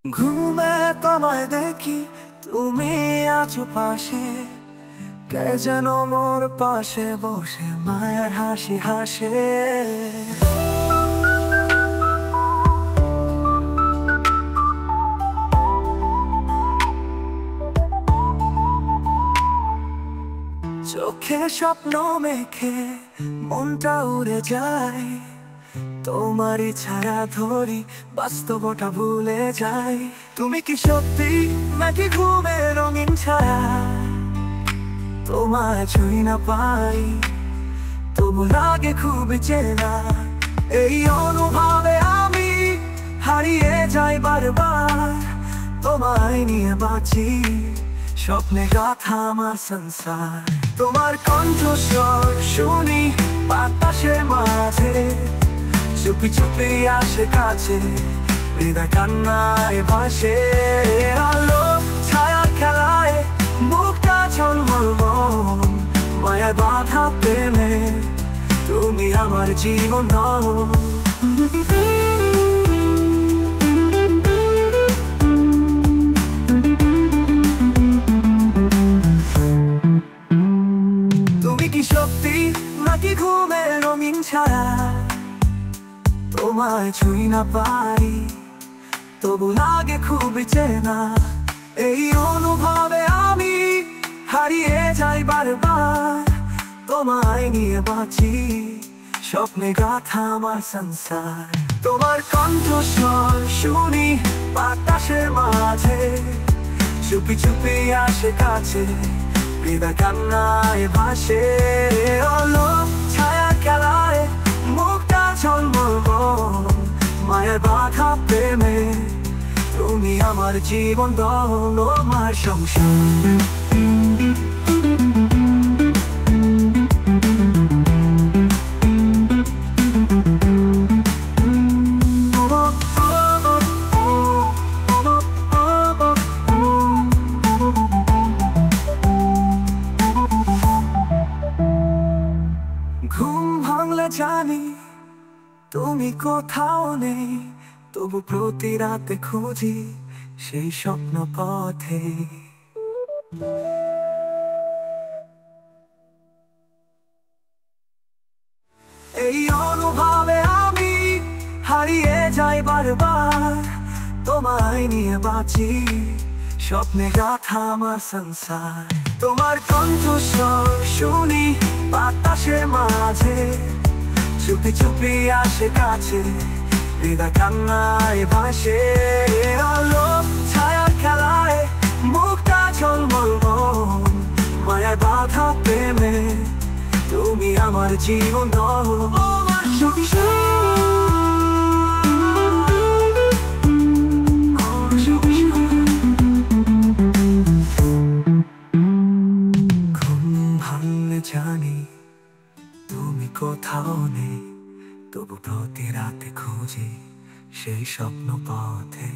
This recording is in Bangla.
ঘুমে তোমায় দেখি, তুমি আছো পাশে। কে যেন মোর পাশে বসে মায়ের হাসি হাসে। চোখে স্বপ্ন মেখে মনটা উড়ে যায়, তোমারই ছায়া ধরি বাস্তবটা ভুলে যাই। তুমি কি সত্যি নাকি ঘুমের রঙিন ছায়া? তোমায় ছুঁই না পাই, তবু লাগে খুব চেনা। এই অনুভবে আমি হারিয়ে যাই বারবার, তোমায় নিয়ে বাঁচি স্বপ্নে গাথা আমার সংসার। তোমার কণ্ঠস্বর শুনি বাতাসের মাঝে, চুপি চুপি আসে কাছে, হৃদয় কান্নায় ভাসে। আলো ছায়া খেলায় মুখটা ঝলমল, মায়ায় বাধা প্রেমে তুমি আমার জীবন। তুমি কি সত্যি নাকি ঘুমের রঙিন ছায়া? তোমায় ছুঁই না পাই, তবু লাগে খুব চেনা। এই অনুভবে আমি হারিয়ে যাই বারবার, তোমায় নিয়ে বাঁচি স্বপ্নে গাথা আমার সংসার। তোমার কণ্ঠস্বর শুনি বাতাসের মাঝে, চুপি চুপি আসে কাছে, হৃদয় কান্নায় ভাসে। আলো ছায়া খেলায় মুখটা ঝলমল, মায়ের বাধা প্রেমে তুমি আমার জীবন, আমার সংসার। ঘুম ভাঙলে জানি তুমি কোথাও নেই, তবু প্রতি রাতে খুঁজি সেই স্বপ্ন পথে। এই অনুভবে আমি হারিয়ে যাই বারবার, তোমায় নিয়ে বাঁচি স্বপ্নে গাথা আমার সংসার। তোমার কণ্ঠস্বর শুনি বাতাসের মাঝে, চুপি চুপি আসে কাছে, হৃদয় কান্নায় ভাসে। আলো ছায়া খেলায় মুখটা ঝলমল, মায়ায় বাধা প্রেমে তুমি আমার জীবন, আমার সংসার। ঘুম ভাঙলে জানি তুমি কোথাও নেই, তবু প্রতি রাতে খুঁজি সেই স্বপ্ন পথে।